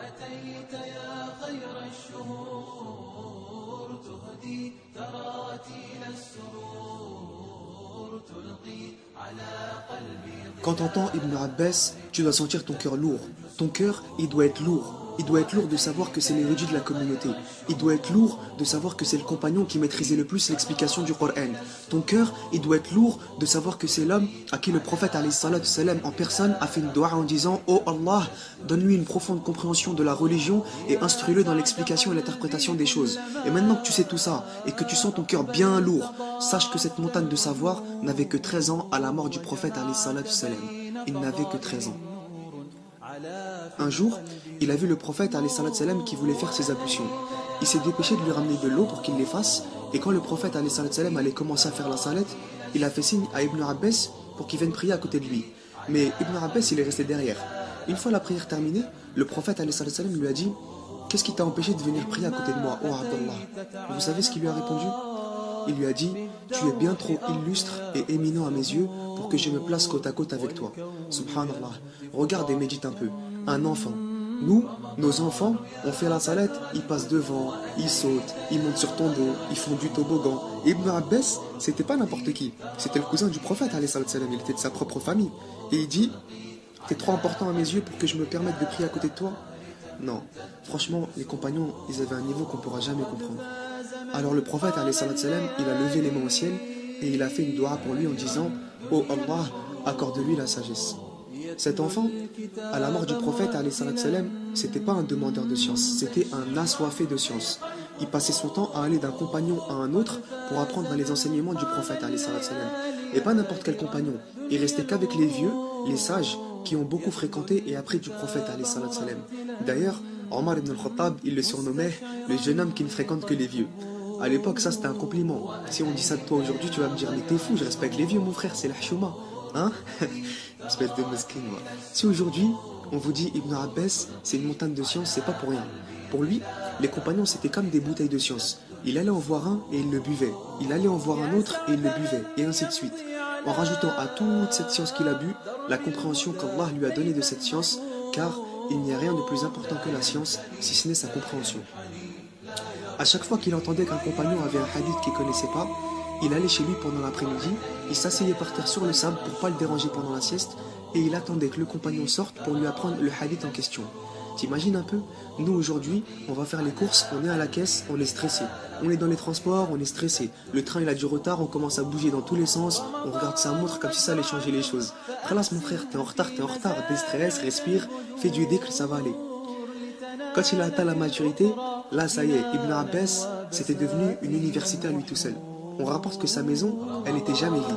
أتيت يا خير الشهور تهدي تراتيل السرور تلقي على قلبي. Quand tu entends Ibn Abbas, tu dois sentir ton cœur lourd. Ton cœur, il doit être lourd. Il doit être lourd de savoir que c'est l'érudit de la communauté. Il doit être lourd de savoir que c'est le compagnon qui maîtrisait le plus l'explication du Coran. Ton cœur, il doit être lourd de savoir que c'est l'homme à qui le prophète alayhi salatu salam en personne a fait une dua en disant « Oh Allah, donne-lui une profonde compréhension de la religion et instruis-le dans l'explication et l'interprétation des choses. » Et maintenant que tu sais tout ça et que tu sens ton cœur bien lourd, sache que cette montagne de savoir n'avait que 13 ans à la mort du prophète alayhi salatu salam. Il n'avait que 13 ans. Un jour, il a vu le prophète alayhi salatu salam qui voulait faire ses ablutions. Il s'est dépêché de lui ramener de l'eau pour qu'il les fasse, et quand le prophète alayhi salatu salam allait commencer à faire la salette, il a fait signe à Ibn Abbas pour qu'il vienne prier à côté de lui. Mais Ibn Abbas, il est resté derrière. Une fois la prière terminée, le prophète alayhi salatu salam lui a dit « Qu'est-ce qui t'a empêché de venir prier à côté de moi, ô Abdallah ?» Vous savez ce qu'il lui a répondu? Il lui a dit « Tu es bien trop illustre et éminent à mes yeux pour que je me place côte à côte avec toi. » Subhanallah. Regarde et médite un peu. Un enfant. Nous, nos enfants, on fait la salette, ils passent devant, ils sautent, ils montent sur ton dos, ils font du toboggan. Et Ibn Abbas, c'était pas n'importe qui. C'était le cousin du prophète, alayhi salam. Il était de sa propre famille. Et il dit « T'es trop important à mes yeux pour que je me permette de prier à côté de toi. » Non. Franchement, les compagnons, ils avaient un niveau qu'on pourra jamais comprendre. Alors le prophète, alayhi salam, il a levé les mains au ciel et il a fait une dua pour lui en disant « Oh Allah, accorde-lui la sagesse. » Cet enfant, à la mort du prophète, alayhi salam, c'était pas un demandeur de science, c'était un assoiffé de science. Il passait son temps à aller d'un compagnon à un autre pour apprendre les enseignements du prophète, alayhi salam. Et pas n'importe quel compagnon. Il restait qu'avec les vieux, les sages, qui ont beaucoup fréquenté et appris du prophète, alayhi salam. D'ailleurs, Omar ibn al-Khattab, il le surnommait le jeune homme qui ne fréquente que les vieux. À l'époque, ça c'était un compliment. Si on dit ça de toi aujourd'hui, tu vas me dire, mais t'es fou, je respecte les vieux, mon frère, c'est la chouma. Hein? Espèce de mesquine, moi. Si aujourd'hui, on vous dit Ibn Abbas, c'est une montagne de science, c'est pas pour rien. Pour lui, les compagnons, c'était comme des bouteilles de science. Il allait en voir un et il le buvait. Il allait en voir un autre et il le buvait. Et ainsi de suite. En rajoutant à toute cette science qu'il a bu, la compréhension qu'Allah lui a donnée de cette science, car il n'y a rien de plus important que la science, si ce n'est sa compréhension. À chaque fois qu'il entendait qu'un compagnon avait un hadith qu'il ne connaissait pas, il allait chez lui pendant l'après-midi, il s'asseyait par terre sur le sable pour ne pas le déranger pendant la sieste, et il attendait que le compagnon sorte pour lui apprendre le hadith en question. T'imagines un peu? Nous aujourd'hui, on va faire les courses, on est à la caisse, on est stressé. On est dans les transports, on est stressé. Le train il a du retard, on commence à bouger dans tous les sens, on regarde sa montre comme si ça allait changer les choses. Khalas mon frère, t'es en retard, déstresse, respire, fais du dhikr, ça va aller. Quand il a atteint la maturité, là ça y est, Ibn Abbas, c'était devenu une université à lui tout seul. On rapporte que sa maison, elle n'était jamais vide.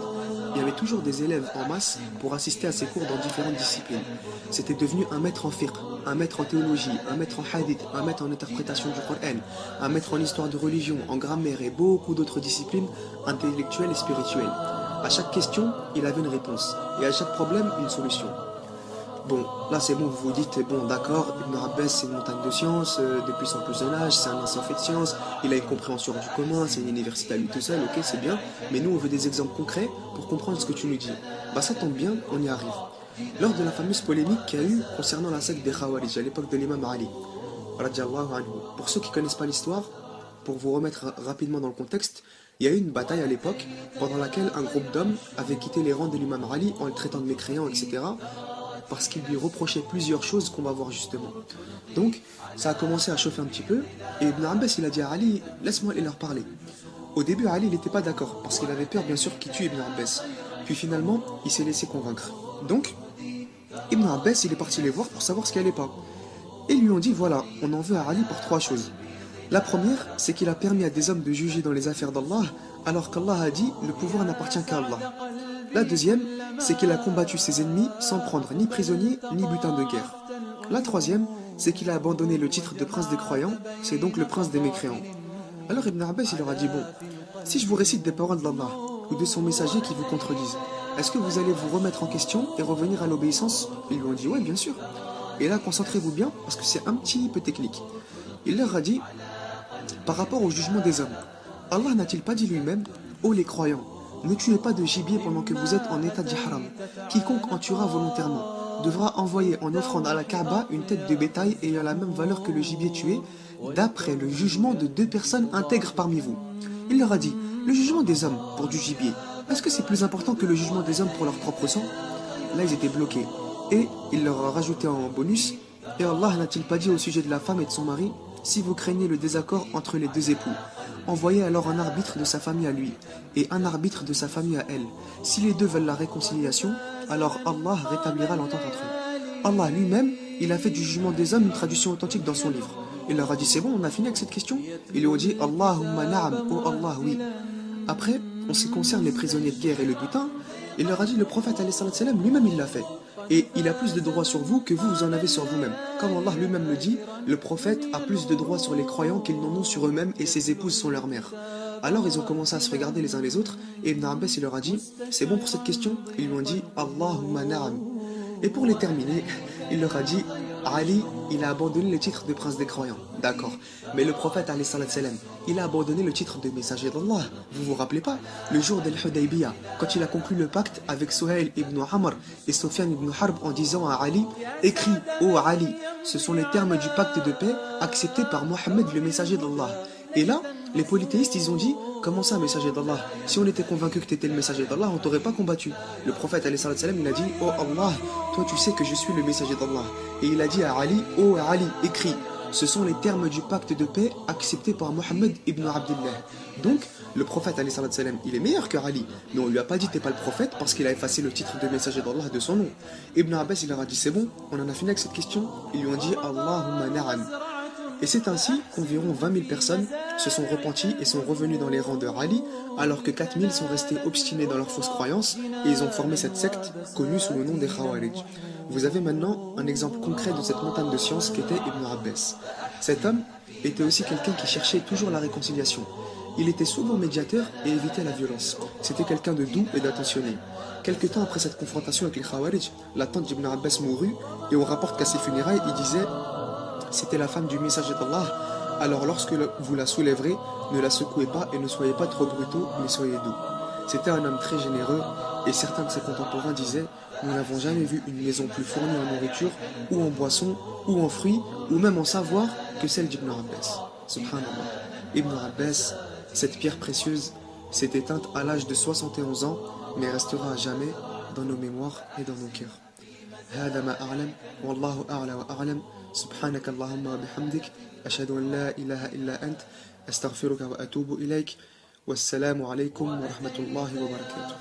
Il y avait toujours des élèves en masse pour assister à ses cours dans différentes disciplines. C'était devenu un maître en fiqh, un maître en théologie, un maître en hadith, un maître en interprétation du Coran, un maître en histoire de religion, en grammaire et beaucoup d'autres disciplines intellectuelles et spirituelles. À chaque question, il avait une réponse. Et à chaque problème, une solution. Bon, là c'est bon, vous vous dites, bon d'accord, Ibn Abbas c'est une montagne de science, depuis son plus jeune âge, c'est un ancien fait de science, il a une compréhension du commun, c'est une université à lui tout seul, ok c'est bien, mais nous on veut des exemples concrets pour comprendre ce que tu nous dis. Bah ça tombe bien, on y arrive. Lors de la fameuse polémique qu'il y a eu concernant la secte des Khawarij à l'époque de l'imam Ali, radiyallahu anhu, pour ceux qui ne connaissent pas l'histoire, pour vous remettre rapidement dans le contexte, il y a eu une bataille à l'époque pendant laquelle un groupe d'hommes avait quitté les rangs de l'imam Ali en le traitant de mécréant, etc., parce qu'il lui reprochait plusieurs choses qu'on va voir justement. Donc, ça a commencé à chauffer un petit peu, et Ibn Abbas il a dit à Ali, laisse-moi aller leur parler. Au début, Ali il n'était pas d'accord, parce qu'il avait peur bien sûr qu'il tue Ibn Abbas. Puis finalement, il s'est laissé convaincre. Donc, Ibn Abbas il est parti les voir pour savoir ce qui allait pas. Et ils lui ont dit, voilà, on en veut à Ali pour 3 choses. La première, c'est qu'il a permis à des hommes de juger dans les affaires d'Allah, alors qu'Allah a dit, le pouvoir n'appartient qu'à Allah. La deuxième, c'est qu'il a combattu ses ennemis sans prendre ni prisonnier ni butin de guerre. La troisième, c'est qu'il a abandonné le titre de prince des croyants, c'est donc le prince des mécréants. Alors Ibn Abbas il leur a dit, bon, si je vous récite des paroles d'Allah ou de son messager qui vous contredisent, est-ce que vous allez vous remettre en question et revenir à l'obéissance? Ils lui ont dit, ouais bien sûr. Et là concentrez-vous bien parce que c'est un petit peu technique. Il leur a dit, par rapport au jugement des hommes, Allah n'a-t-il pas dit lui-même, ô les croyants, ne tuez pas de gibier pendant que vous êtes en état d'ihram. Quiconque en tuera volontairement, devra envoyer en offrande à la Kaaba une tête de bétail ayant la même valeur que le gibier tué, d'après le jugement de 2 personnes intègres parmi vous. Il leur a dit, le jugement des hommes pour du gibier, est-ce que c'est plus important que le jugement des hommes pour leur propre sang? Là, ils étaient bloqués. Et il leur a rajouté en bonus, et Allah n'a-t-il pas dit au sujet de la femme et de son mari, si vous craignez le désaccord entre les 2 époux, envoyez alors un arbitre de sa famille à lui, et un arbitre de sa famille à elle. Si les 2 veulent la réconciliation, alors Allah rétablira l'entente entre eux. Allah lui-même, il a fait du jugement des hommes une traduction authentique dans son livre. Il leur a dit, c'est bon, on a fini avec cette question? Ils lui ont dit, Allahumma na'am, oh Allah, oui. Après, en ce qui concerne les prisonniers de guerre et le butin, il leur a dit, le prophète alayhi salam lui-même il l'a fait. Et il a plus de droits sur vous que vous en avez sur vous-même. Comme Allah lui-même le dit, le prophète a plus de droits sur les croyants qu'ils n'en ont sur eux-mêmes et ses épouses sont leurs mères. Alors ils ont commencé à se regarder les uns les autres et Ibn Abbas il leur a dit, c'est bon pour cette question? Ils lui ont dit, Allahumma na'am. Et pour les terminer, il leur a dit, Ali, il a abandonné le titre de prince des croyants. D'accord. Mais le prophète, alayhi salam, il a abandonné le titre de messager d'Allah. Vous vous rappelez pas? Le jour d'Al-Hudaybiyah, quand il a conclu le pacte avec Suhail ibn Amr et Sufyan ibn Harb en disant à Ali, écris, ô Ali, ce sont les termes du pacte de paix acceptés par Mohammed, le messager d'Allah. Et là, les polythéistes, ils ont dit, comment ça, messager d'Allah? Si on était convaincu que tu étais le messager d'Allah, on t'aurait pas combattu. Le prophète, alayhi salam, il a dit, oh Allah, toi tu sais que je suis le messager d'Allah. Et il a dit à Ali, oh Ali, écris, ce sont les termes du pacte de paix acceptés par Mohammed ibn Abdullah. Donc, le prophète, alayhi salam, il est meilleur que Ali. Mais on lui a pas dit, t'es pas le prophète, parce qu'il a effacé le titre de messager d'Allah de son nom. Ibn Abbas, il leur a dit, c'est bon, on en a fini avec cette question. Ils lui ont dit, Allahumma na'am. Et c'est ainsi qu'environ 20 000 personnes se sont repenties et sont revenues dans les rangs de Ali, alors que 4 000 sont restés obstinés dans leurs fausses croyances et ils ont formé cette secte connue sous le nom des Khawarij. Vous avez maintenant un exemple concret de cette montagne de science qu'était Ibn Abbas. Cet homme était aussi quelqu'un qui cherchait toujours la réconciliation. Il était souvent médiateur et évitait la violence. C'était quelqu'un de doux et d'attentionné. Quelque temps après cette confrontation avec les Khawarij, la tante d'Ibn Abbas mourut et on rapporte qu'à ses funérailles, il disait « C'était la femme du messager d'Allah, alors lorsque vous la soulèverez, ne la secouez pas et ne soyez pas trop brutaux, mais soyez doux. » C'était un homme très généreux et certains de ses contemporains disaient « Nous n'avons jamais vu une maison plus fournie en nourriture, ou en boissons, ou en fruits, ou même en savoir que celle d'Ibn Abbas. » Subhanallah. Ibn Abbas, cette pierre précieuse, s'est éteinte à l'âge de 71 ans, mais restera à jamais dans nos mémoires et dans nos cœurs. هذا ما أعلم والله أعلى وأعلم سبحانك اللهم وبحمدك أشهد أن لا إله إلا أنت أستغفرك وأتوب إليك والسلام عليكم ورحمة الله وبركاته.